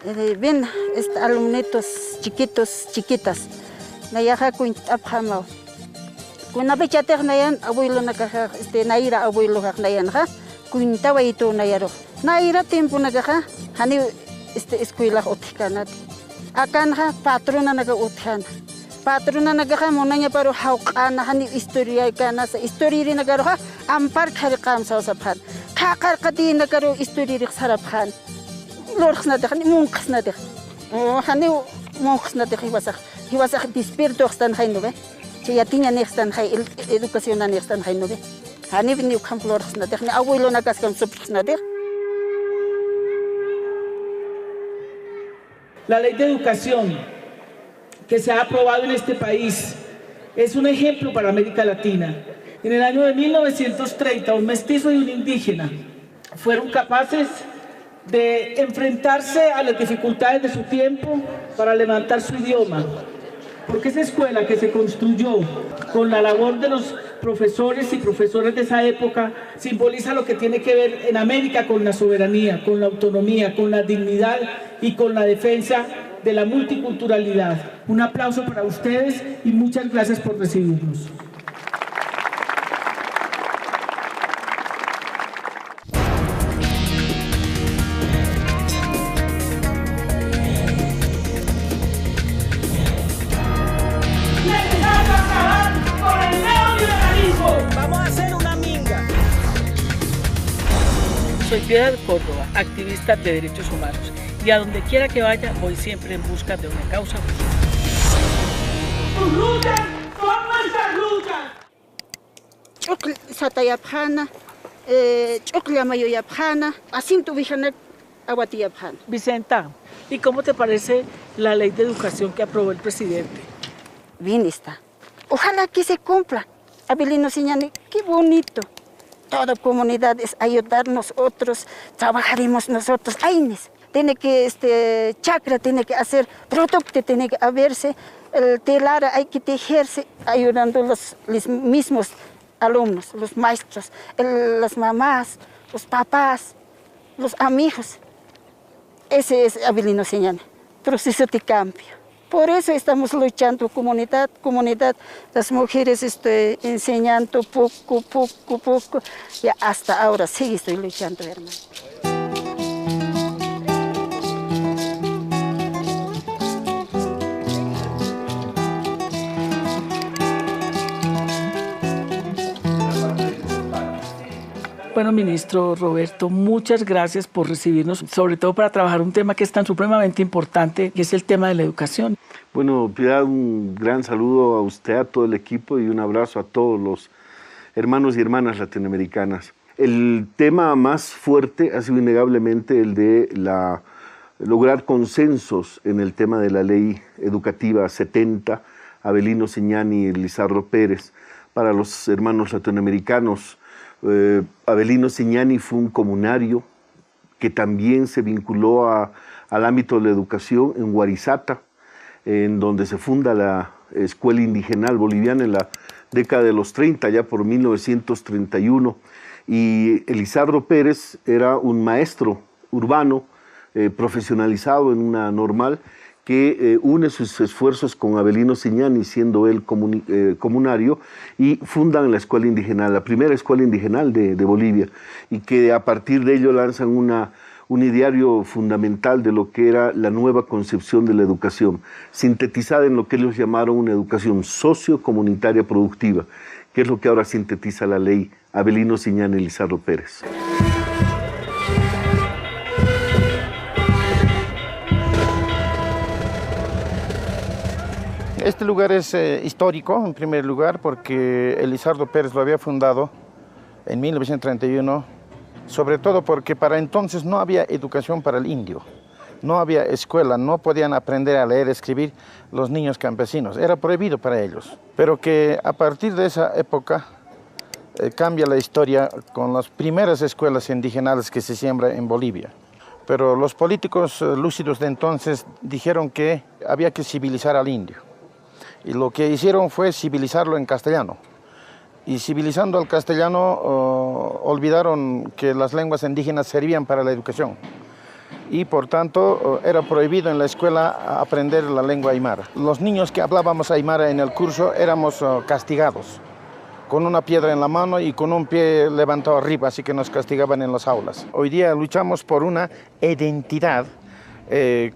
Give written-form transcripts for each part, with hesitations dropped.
Ven, alumnitos chiquitos, chiquitas. Nayaja kuin abhamao. Kuna bechater nayan abuelo nakaja naira abuelo nayan ha. Kuin tawa ito nayaro. Naira tiempo nagaja hani escuela otkanat. Akan ha patrona naga uthan. Patrona nagaja monanya paro hauqana hani historia kana sa historia nagaro ha ampar kharqam sa saphan. Khaqar qadi nagaro historia saraphan. Lorxna de munqsna de. Hani munqsna de hiwasak despierto stan hainove. Si ya tinya nextan hay educación nextan hainove. Hani vini ukamplorxna de abuelo nakaskam supxna de. La ley de educación que se ha aprobado en este país es un ejemplo para América Latina. En el año de 1930, un mestizo y un indígena fueron capaces de enfrentarse a las dificultades de su tiempo para levantar su idioma. Porque esa escuela que se construyó con la labor de los profesores y profesoras de esa época simboliza lo que tiene que ver en América con la soberanía, con la autonomía, con la dignidad y con la defensa de la multiculturalidad. Un aplauso para ustedes y muchas gracias por recibirnos. Soy Piedad Córdoba, activista de derechos humanos, y a donde quiera que vaya voy siempre en busca de una causa justa. ¡Tus luchas son nuestras luchas! Chukl satayapjana, chuklamayoyapjana, asintu vijanak awatiyapjana. Vicenta, ¿y cómo te parece la ley de educación que aprobó el presidente? Bien está. Ojalá que se cumpla. Abelino Siñani, qué bonito. Toda comunidad es ayudarnos nosotros, trabajaremos nosotros. Aines, tiene que, chakra tiene que hacer, producto tiene que haberse, el telar hay que tejerse, ayudando los mismos alumnos, los maestros, las mamás, los papás, los amigos. Ese es Abelino Siñani, proceso de cambio. Por eso estamos luchando, comunidad, las mujeres enseñando poco, y hasta ahora sí estoy luchando, hermano. Bueno, ministro Roberto, muchas gracias por recibirnos, sobre todo para trabajar un tema que es tan supremamente importante, que es el tema de la educación. Bueno, Piedad, un gran saludo a usted, a todo el equipo y un abrazo a todos los hermanos y hermanas latinoamericanas. El tema más fuerte ha sido innegablemente el de lograr consensos en el tema de la ley educativa 70, Abelino Siñani y Lizardo Pérez, para los hermanos latinoamericanos. Abelino Siñani fue un comunario que también se vinculó al ámbito de la educación en Huarizata, en donde se funda la Escuela Indigenal Boliviana en la década de los 30, ya por 1931. Y Lizardo Pérez era un maestro urbano profesionalizado en una normal que une sus esfuerzos con Abelino Siñani, siendo él comunario, y fundan la Escuela Indigenal, la primera Escuela Indigenal de Bolivia, y que a partir de ello lanzan un ideario fundamental de lo que era la nueva concepción de la educación, sintetizada en lo que ellos llamaron una educación sociocomunitaria productiva, que es lo que ahora sintetiza la ley Abelino Siñani y Lizardo Pérez. Este lugar es histórico, en primer lugar, porque Lizardo Pérez lo había fundado en 1931, sobre todo porque para entonces no había educación para el indio, no había escuela, no podían aprender a leer y escribir los niños campesinos, era prohibido para ellos. Pero que a partir de esa época cambia la historia con las primeras escuelas indigenales que se siembran en Bolivia. Pero los políticos lúcidos de entonces dijeron que había que civilizar al indio. Y lo que hicieron fue civilizarlo en castellano. Y civilizando al castellano, olvidaron que las lenguas indígenas servían para la educación. y por tanto era prohibido en la escuela aprender la lengua aymara. Los niños que hablábamos aymara en el curso éramos castigados con una piedra en la mano y con un pie levantado arriba, así que nos castigaban en las aulas. Hoy día luchamos por una identidad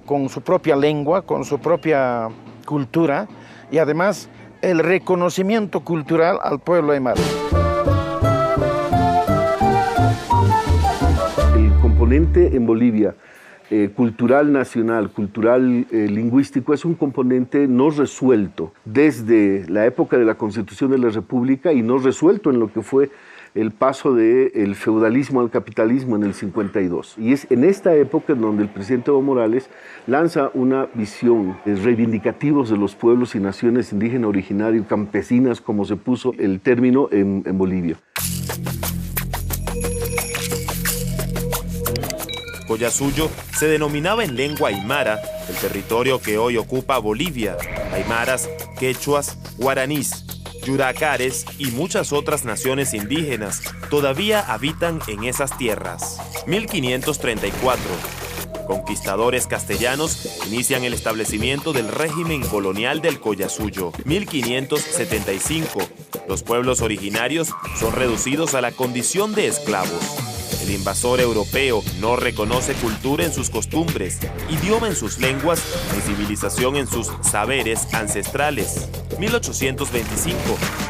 con su propia lengua, con su propia cultura y además el reconocimiento cultural al pueblo aymara. El componente en Bolivia, cultural nacional, cultural lingüístico, es un componente no resuelto desde la época de la Constitución de la República y no resuelto en lo que fue el paso del feudalismo al capitalismo en el 52. Y es en esta época en donde el presidente Evo Morales lanza una visión de reivindicativos de los pueblos y naciones indígenas originarios, campesinas, como se puso el término en Bolivia. Collasuyo se denominaba en lengua aymara el territorio que hoy ocupa Bolivia. Aymaras, quechuas, guaraníes, yuracares y muchas otras naciones indígenas todavía habitan en esas tierras. 1534. Conquistadores castellanos inician el establecimiento del régimen colonial del Collasuyo. 1575. Los pueblos originarios son reducidos a la condición de esclavos. El invasor europeo no reconoce cultura en sus costumbres, idioma en sus lenguas, ni civilización en sus saberes ancestrales. 1825.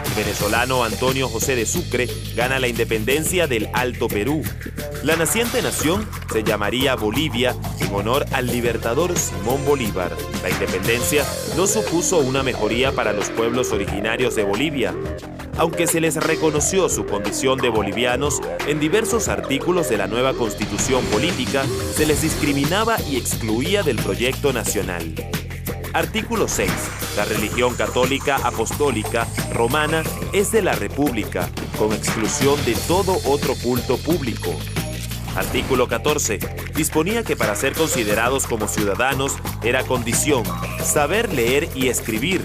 El venezolano Antonio José de Sucre gana la independencia del Alto Perú. La naciente nación se llamaría Bolivia en honor al libertador Simón Bolívar. La independencia no supuso una mejoría para los pueblos originarios de Bolivia. Aunque se les reconoció su condición de bolivianos, en diversos artículos de la nueva Constitución Política se les discriminaba y excluía del proyecto nacional. Artículo 6. La religión católica apostólica romana es de la República, con exclusión de todo otro culto público. Artículo 14. Disponía que para ser considerados como ciudadanos era condición saber leer y escribir,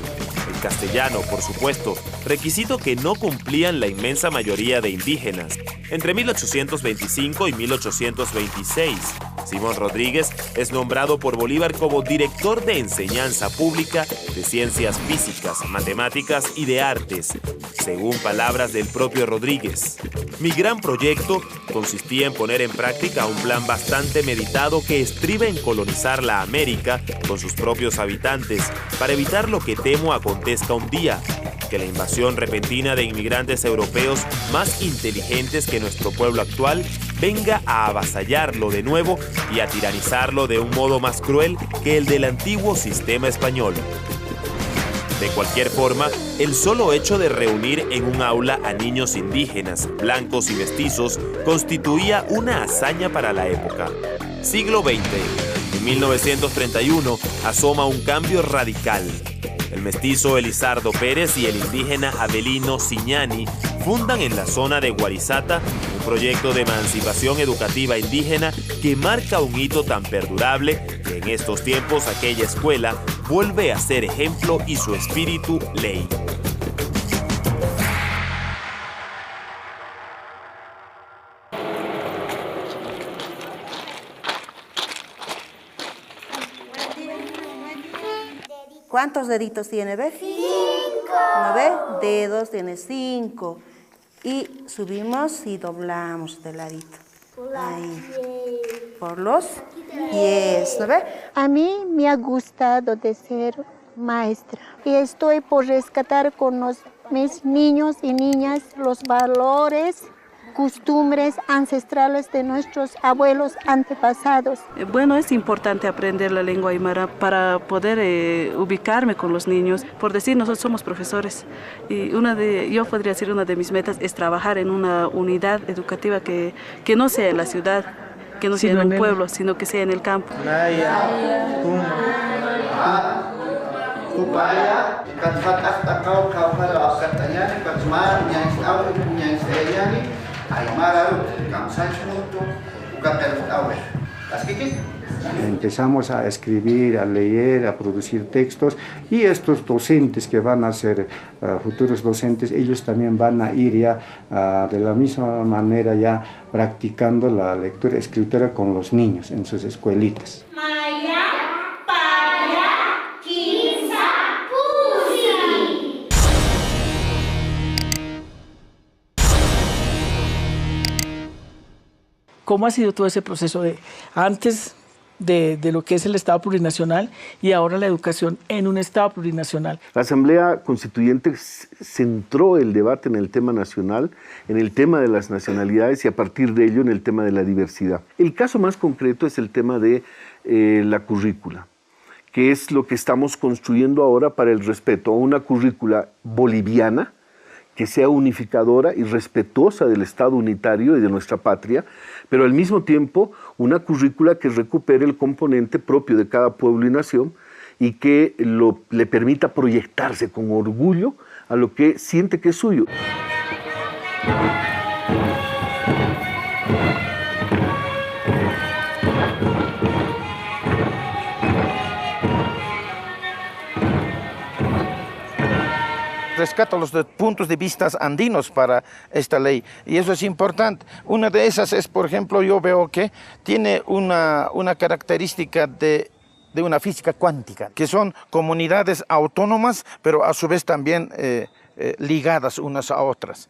el castellano, por supuesto, requisito que no cumplían la inmensa mayoría de indígenas. Entre 1825 y 1826, Simón Rodríguez es nombrado por Bolívar como director de enseñanza pública de ciencias físicas, matemáticas y de artes, según palabras del propio Rodríguez. Mi gran proyecto consistía en poner en práctica un plan bastante meditado que estriba en colonizar la América con sus propios habitantes, para evitar lo que temo acontezca un día, que la invasión repentina de inmigrantes europeos más inteligentes que nuestro pueblo actual venga a avasallarlo de nuevo y a tiranizarlo de un modo más cruel que el del antiguo sistema español. De cualquier forma, el solo hecho de reunir en un aula a niños indígenas, blancos y mestizos constituía una hazaña para la época. Siglo XX. En 1931 asoma un cambio radical. El mestizo Elizardo Pérez y el indígena Avelino Siñani fundan en la zona de Guarizata un proyecto de emancipación educativa indígena que marca un hito tan perdurable que en estos tiempos aquella escuela vuelve a ser ejemplo y su espíritu ley. ¿Cuántos deditos tiene, ve? 5. ¿No ve? Dedos tiene 5. Y subimos y doblamos de ladito. Ahí. Por los pies, ¿no ve? A mí me ha gustado de ser maestra y estoy por rescatar con mis niños y niñas los valores, costumbres ancestrales de nuestros abuelos antepasados. Bueno, es importante aprender la lengua aymara para poder ubicarme con los niños. Por decir, nosotros somos profesores y yo podría decir una de mis metas es trabajar en una unidad educativa que no sea en la ciudad, que no sea en un pueblo, sino que sea en el campo. Empezamos a escribir, a leer, a producir textos, y estos docentes que van a ser futuros docentes, ellos también van a ir ya de la misma manera ya practicando la lectura y escritura con los niños en sus escuelitas. ¿Cómo ha sido todo ese proceso de antes de lo que es el Estado plurinacional y ahora la educación en un Estado plurinacional? La Asamblea Constituyente centró el debate en el tema nacional, en el tema de las nacionalidades y a partir de ello en el tema de la diversidad. El caso más concreto es el tema de la currícula, que es lo que estamos construyendo ahora para el respeto a una currícula boliviana, que sea unificadora y respetuosa del Estado unitario y de nuestra patria, pero al mismo tiempo una currícula que recupere el componente propio de cada pueblo y nación y que le permita proyectarse con orgullo a lo que siente que es suyo. Rescato los puntos de vista andinos para esta ley, y eso es importante. Una de esas es, por ejemplo, yo veo que tiene una característica de una física cuántica, que son comunidades autónomas, pero a su vez también ligadas unas a otras.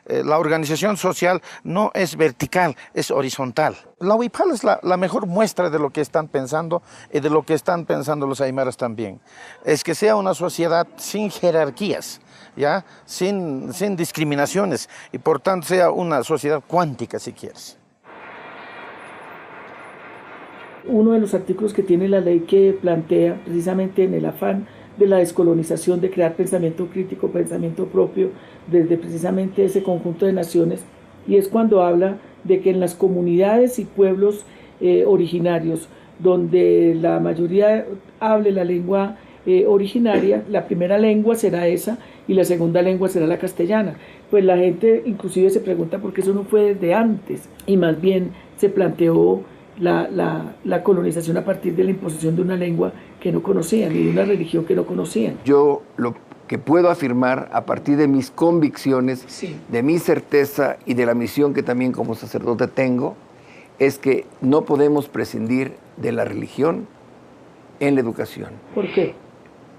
La organización social no es vertical, es horizontal. La huipala es la mejor muestra de lo que están pensando y de lo que están pensando los aymaras también. Es que sea una sociedad sin jerarquías, ¿ya? Sin discriminaciones, y por tanto sea una sociedad cuántica, si quieres. Uno de los artículos que tiene la ley que plantea precisamente en el afán de la descolonización, de crear pensamiento crítico, pensamiento propio, desde precisamente ese conjunto de naciones, y es cuando habla de que en las comunidades y pueblos originarios, donde la mayoría hable la lengua originaria, la primera lengua será esa y la segunda lengua será la castellana. Pues la gente inclusive se pregunta por qué eso no fue desde antes, y más bien se planteó la colonización a partir de la imposición de una lengua que no conocían y de una religión que no conocían. Yo lo que puedo afirmar a partir de mis convicciones, sí, de mi certeza y de la misión que también como sacerdote tengo, es que no podemos prescindir de la religión en la educación. ¿Por qué?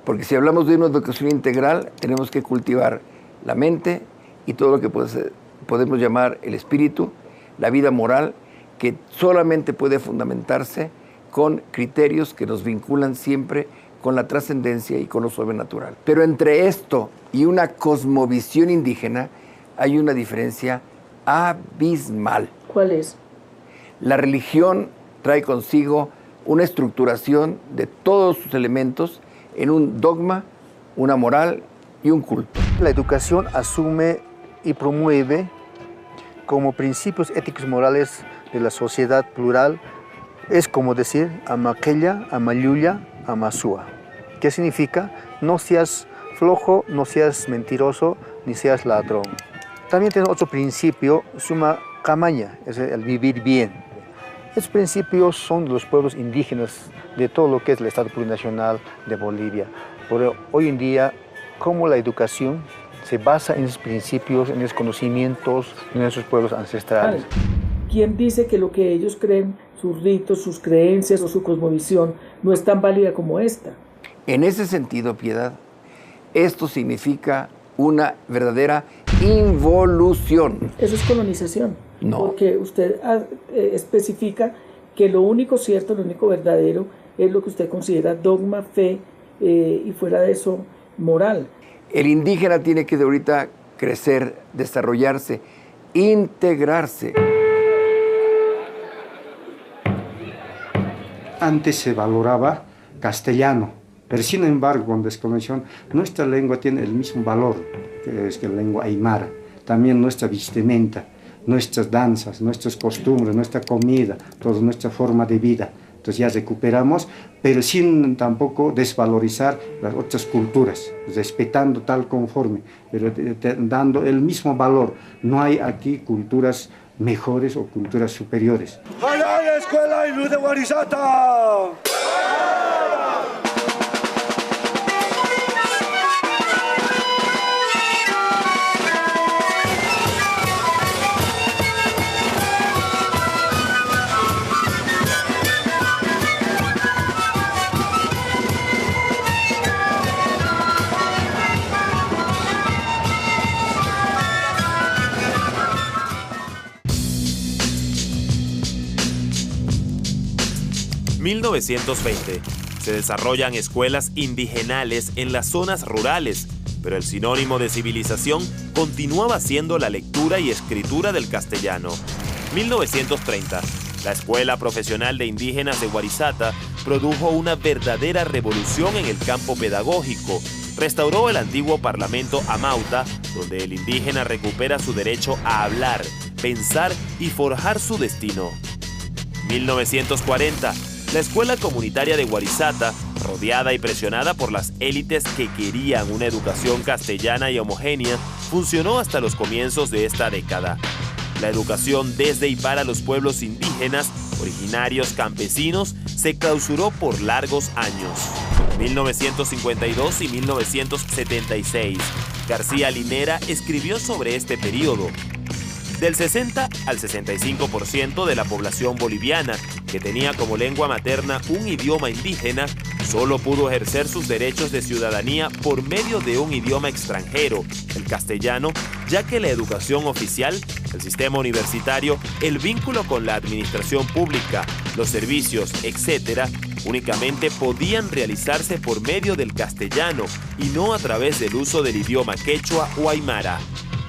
Porque si hablamos de una educación integral, tenemos que cultivar la mente y todo lo que podemos llamar el espíritu, la vida moral, que solamente puede fundamentarse con criterios que nos vinculan siempre con la trascendencia y con lo sobrenatural. Pero entre esto y una cosmovisión indígena hay una diferencia abismal. ¿Cuál es? La religión trae consigo una estructuración de todos sus elementos en un dogma, una moral y un culto. La educación asume y promueve como principios éticos morales de la sociedad plural, es como decir amaquella, amayuya, amasúa. ¿Qué significa? No seas flojo, no seas mentiroso, ni seas ladrón. También tiene otro principio, suma camaña, es el vivir bien. Estos principios son de los pueblos indígenas de todo lo que es el Estado plurinacional de Bolivia. Pero hoy en día, como la educación se basa en esos principios, en esos conocimientos de nuestros pueblos ancestrales. ¿Quién dice que lo que ellos creen, sus ritos, sus creencias o su cosmovisión no es tan válida como esta? En ese sentido, Piedad, esto significa una verdadera involución. Eso es colonización. No. Porque usted especifica que lo único cierto, lo único verdadero es lo que usted considera dogma, fe y fuera de eso, moral. El indígena tiene que de ahorita crecer, desarrollarse, integrarse. Antes se valoraba castellano, pero sin embargo, con descolonización, nuestra lengua tiene el mismo valor que es la lengua aymara. También nuestra vestimenta, nuestras danzas, nuestras costumbres, nuestra comida, toda nuestra forma de vida. Entonces ya recuperamos, pero sin tampoco desvalorizar las otras culturas, respetando tal conforme, pero dando el mismo valor. No hay aquí culturas mejores o culturas superiores. ¡Allá escuela y luz de Warisata! 1920. Se desarrollan escuelas indigenales en las zonas rurales, pero el sinónimo de civilización continuaba siendo la lectura y escritura del castellano. 1930. La Escuela Profesional de Indígenas de Warisata produjo una verdadera revolución en el campo pedagógico. Restauró el antiguo Parlamento Amauta, donde el indígena recupera su derecho a hablar, pensar y forjar su destino. 1940. La escuela comunitaria de Warisata, rodeada y presionada por las élites que querían una educación castellana y homogénea, funcionó hasta los comienzos de esta década. La educación desde y para los pueblos indígenas, originarios campesinos, se clausuró por largos años. 1952 y 1976. García Linera escribió sobre este periodo. Del 60 al 65% de la población boliviana, que tenía como lengua materna un idioma indígena, solo pudo ejercer sus derechos de ciudadanía por medio de un idioma extranjero, el castellano, ya que la educación oficial, el sistema universitario, el vínculo con la administración pública, los servicios, etc., únicamente podían realizarse por medio del castellano y no a través del uso del idioma quechua o aymara.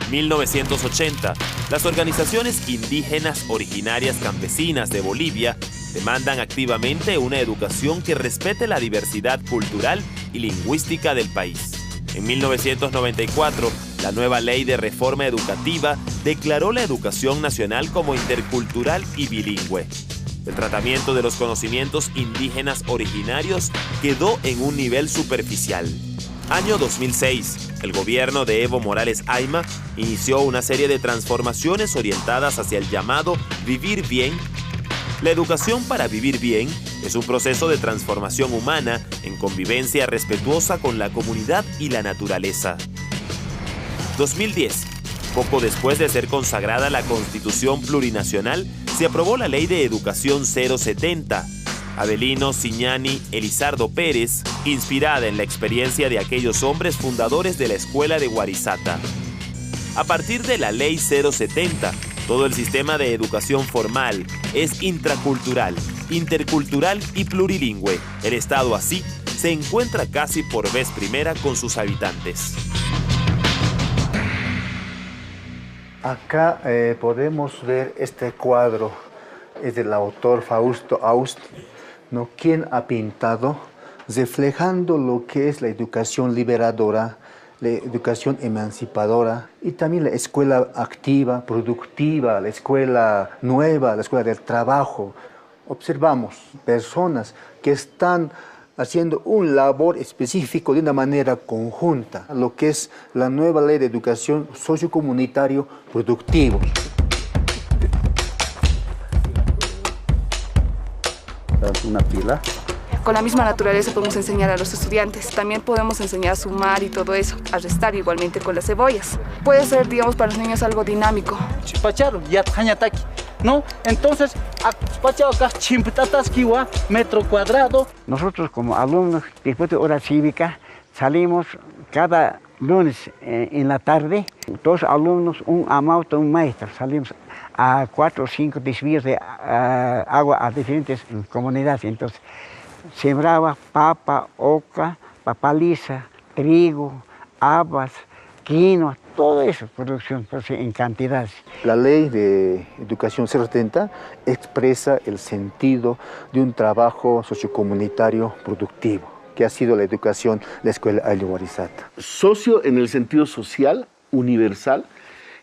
1980. Las organizaciones indígenas originarias campesinas de Bolivia demandan activamente una educación que respete la diversidad cultural y lingüística del país. En 1994, la nueva Ley de Reforma Educativa declaró la educación nacional como intercultural y bilingüe. El tratamiento de los conocimientos indígenas originarios quedó en un nivel superficial. Año 2006. El gobierno de Evo Morales Ayma inició una serie de transformaciones orientadas hacia el llamado Vivir Bien. La educación para vivir bien es un proceso de transformación humana en convivencia respetuosa con la comunidad y la naturaleza. 2010. Poco después de ser consagrada la Constitución Plurinacional, se aprobó la Ley de Educación 070. Avelino Siñani Elizardo Pérez, inspirada en la experiencia de aquellos hombres fundadores de la escuela de Warisata. A partir de la Ley 070, todo el sistema de educación formal es intracultural, intercultural y plurilingüe. El Estado así se encuentra casi por vez primera con sus habitantes. Acá podemos ver este cuadro, es del autor Fausto Aust, ¿no? Quien ha pintado reflejando lo que es la educación liberadora, la educación emancipadora y también la escuela activa, productiva, la escuela nueva, la escuela del trabajo. Observamos personas que están haciendo un labor específico de una manera conjunta, lo que es la nueva ley de educación sociocomunitario productivo. Una pila. Con la misma naturaleza podemos enseñar a los estudiantes. También podemos enseñar a sumar y todo eso, a restar igualmente con las cebollas. Puede ser, digamos, para los niños algo dinámico. ¿No? Entonces, metro cuadrado. Nosotros como alumnos, después de hora cívica, salimos cada lunes en la tarde, 2 alumnos, un amauta, un maestro, salimos a 4 o 5 desvíos de agua a diferentes comunidades. Entonces, sembraba papa, oca, papaliza, trigo, habas, quinoa, todo eso, producción en cantidades. La ley de educación 070 expresa el sentido de un trabajo sociocomunitario productivo, que ha sido la educación, la escuela Ayllu Warisata. Socio en el sentido social, universal,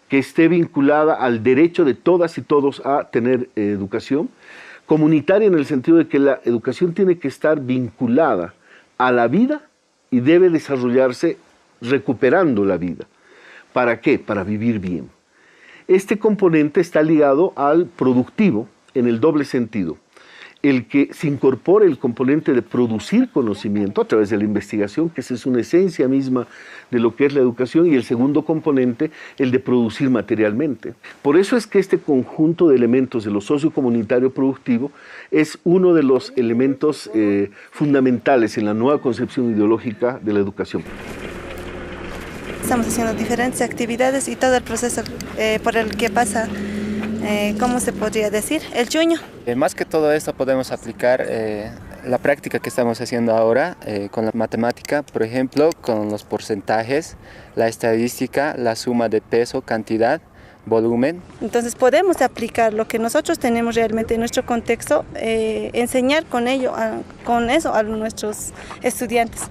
que esté vinculada al derecho de todas y todos a tener educación. Comunitaria en el sentido de que la educación tiene que estar vinculada a la vida y debe desarrollarse recuperando la vida. ¿Para qué? Para vivir bien. Este componente está ligado al productivo en el doble sentido. El que se incorpore el componente de producir conocimiento a través de la investigación, que esa es una esencia misma de lo que es la educación, y el segundo componente, el de producir materialmente. Por eso es que este conjunto de elementos de lo sociocomunitario productivo es uno de los elementos fundamentales en la nueva concepción ideológica de la educación. Estamos haciendo diferentes actividades y todo el proceso por el que pasa, ¿cómo se podría decir? El chuño. Más que todo esto podemos aplicar la práctica que estamos haciendo ahora con la matemática, por ejemplo, con los porcentajes, la estadística, la suma de peso, cantidad, volumen. Entonces podemos aplicar lo que nosotros tenemos realmente en nuestro contexto, enseñar con eso a nuestros estudiantes.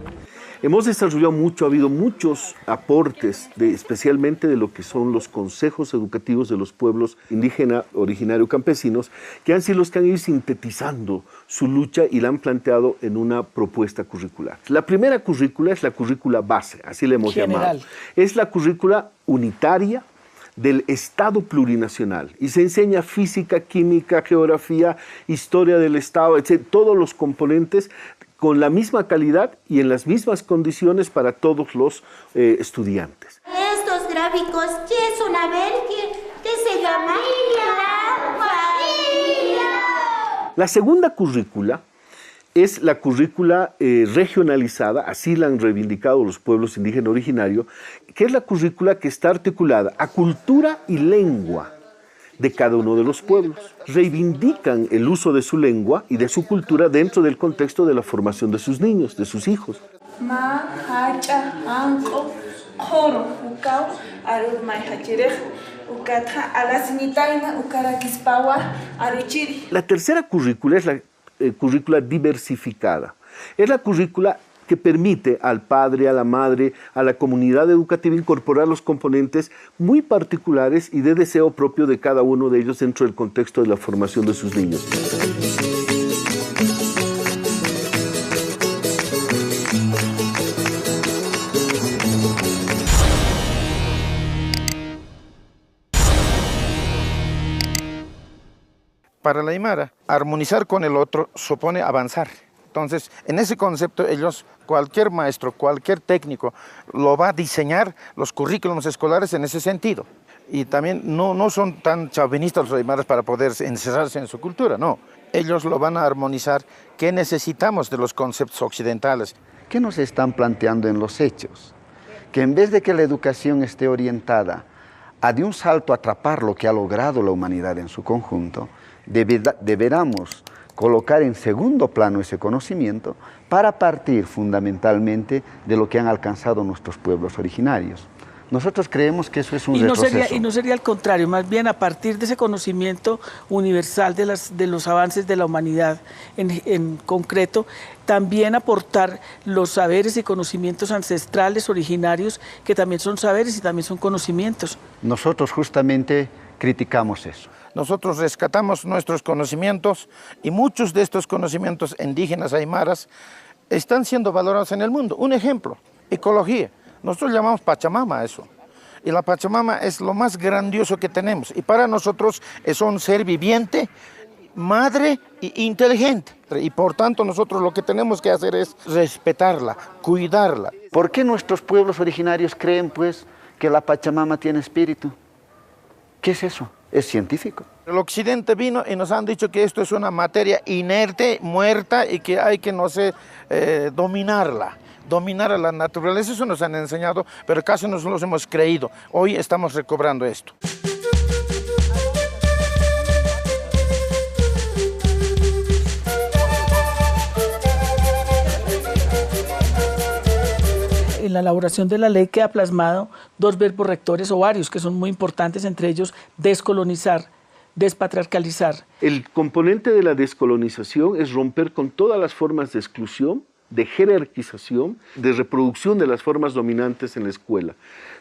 Hemos desarrollado mucho, ha habido muchos aportes, especialmente de lo que son los consejos educativos de los pueblos indígena, originario, campesinos, que han sido los que han ido sintetizando su lucha y la han planteado en una propuesta curricular. La primera currícula es la currícula base, así le hemos llamado. Es la currícula unitaria del Estado plurinacional y se enseña física, química, geografía, historia del Estado, etc., todos los componentes con la misma calidad y en las mismas condiciones para todos los estudiantes. Estos gráficos, ¿qué es una ¿Qué se llama? Familia. La segunda currícula es la currícula regionalizada, así la han reivindicado los pueblos indígenas originarios, que es la currícula que está articulada a cultura y lengua de cada uno de los pueblos. Reivindican el uso de su lengua y de su cultura dentro del contexto de la formación de sus niños, de sus hijos. La tercera currícula es la currícula diversificada. Es la currícula que permite al padre, a la madre, a la comunidad educativa incorporar los componentes muy particulares y de deseo propio de cada uno de ellos dentro del contexto de la formación de sus niños. Para la Aymara, armonizar con el otro supone avanzar. Entonces, en ese concepto, cualquier maestro, cualquier técnico, lo va a diseñar los currículums escolares en ese sentido. Y también no son tan chauvinistas los aymaras para poder encerrarse en su cultura, no. Ellos lo van a armonizar. ¿Qué necesitamos de los conceptos occidentales? ¿Qué nos están planteando en los hechos? Que en vez de que la educación esté orientada a de un salto atrapar lo que ha logrado la humanidad en su conjunto, deberíamos colocar en segundo plano ese conocimiento para partir fundamentalmente de lo que han alcanzado nuestros pueblos originarios. Nosotros creemos que eso es un retroceso. Y no sería al contrario, más bien a partir de ese conocimiento universal de los avances de la humanidad en concreto, también aportar los saberes y conocimientos ancestrales, originarios, que también son saberes y también son conocimientos. Nosotros justamente criticamos eso. Nosotros rescatamos nuestros conocimientos y muchos de estos conocimientos indígenas aymaras están siendo valorados en el mundo. Un ejemplo, ecología. Nosotros llamamos Pachamama a eso. Y la Pachamama es lo más grandioso que tenemos. Y para nosotros es un ser viviente, madre e inteligente. Y por tanto nosotros lo que tenemos que hacer es respetarla, cuidarla. ¿Por qué nuestros pueblos originarios creen pues que la Pachamama tiene espíritu? ¿Qué es eso? Es científico. El occidente vino y nos han dicho que esto es una materia inerte, muerta y que hay que, no sé, dominarla. Dominar a la naturaleza, eso nos han enseñado, pero casi nos los hemos creído. Hoy estamos recobrando esto. En la elaboración de la ley queda plasmado dos verbos rectores o varios que son muy importantes, entre ellos descolonizar, despatriarcalizar. El componente de la descolonización es romper con todas las formas de exclusión, de jerarquización, de reproducción de las formas dominantes en la escuela.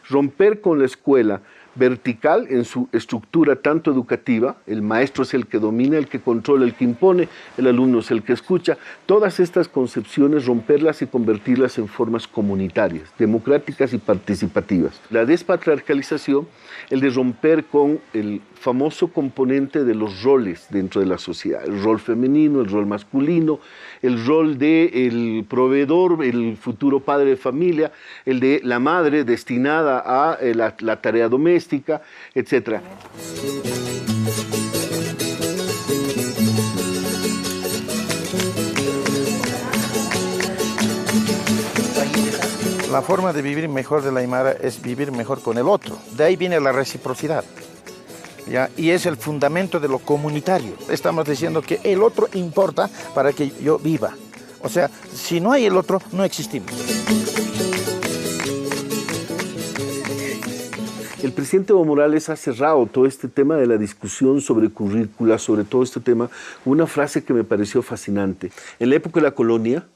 Romper con la escuela vertical en su estructura tanto educativa, el maestro es el que domina, el que controla, el que impone, el alumno es el que escucha, todas estas concepciones romperlas y convertirlas en formas comunitarias, democráticas y participativas. La despatriarcalización, el de romper con el famoso componente de los roles dentro de la sociedad, el rol femenino, el rol masculino, el rol del proveedor, el futuro padre de familia, el de la madre destinada a la tarea doméstica, etc. La forma de vivir mejor de la Aymara es vivir mejor con el otro. De ahí viene la reciprocidad, ¿ya? Y es el fundamento de lo comunitario. Estamos diciendo que el otro importa para que yo viva. O sea, si no hay el otro, no existimos. El presidente Evo Morales ha cerrado todo este tema de la discusión sobre currícula, sobre todo este tema, una frase que me pareció fascinante. En la época de la colonia,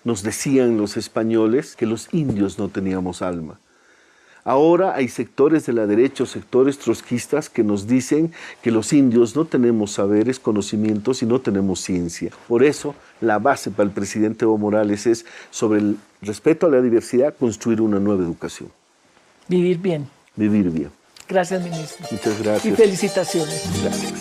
nos decían los españoles que los indios no teníamos alma. Ahora hay sectores de la derecha, sectores trotskistas que nos dicen que los indios no tenemos saberes, conocimientos y no tenemos ciencia. Por eso, la base para el presidente Evo Morales es, sobre el respeto a la diversidad, construir una nueva educación. Vivir bien. Vivir bien. Gracias, ministro. Muchas gracias. Y felicitaciones. Gracias.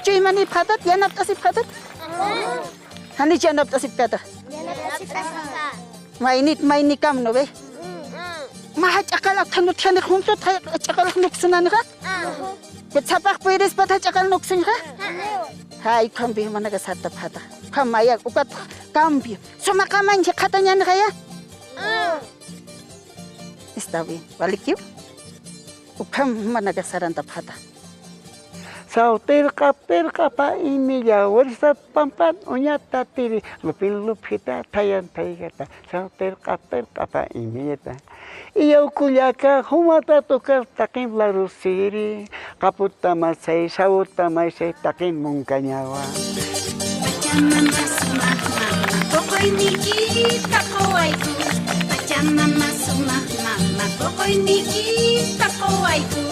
Cuy mani patat, yanap tasip patat. Hani janap tasip patat. Mainit kam no be. Maha chakalak thanu thani khumto chakalak nuksunan ka. Ketsapak puedes patah chakal nuksun ka. Hai kambi mana ka sata pata. Kamaya ukat kambi. Soma kaman je katanya kaya. Está bien. Balik yuk. Ukam mana ka saranta pata. Sauter pa ini ya warsa pampan unyata tiri lupita tayan taigata sauter pa ini ta iyo kulyaka humata tokar takin larusiri kaputa masai sauta masai takin mungkanyawa Pachamama sumah mama pokoy nikita kawaiku Pachamama sumah mama pokoy nikita kawaiku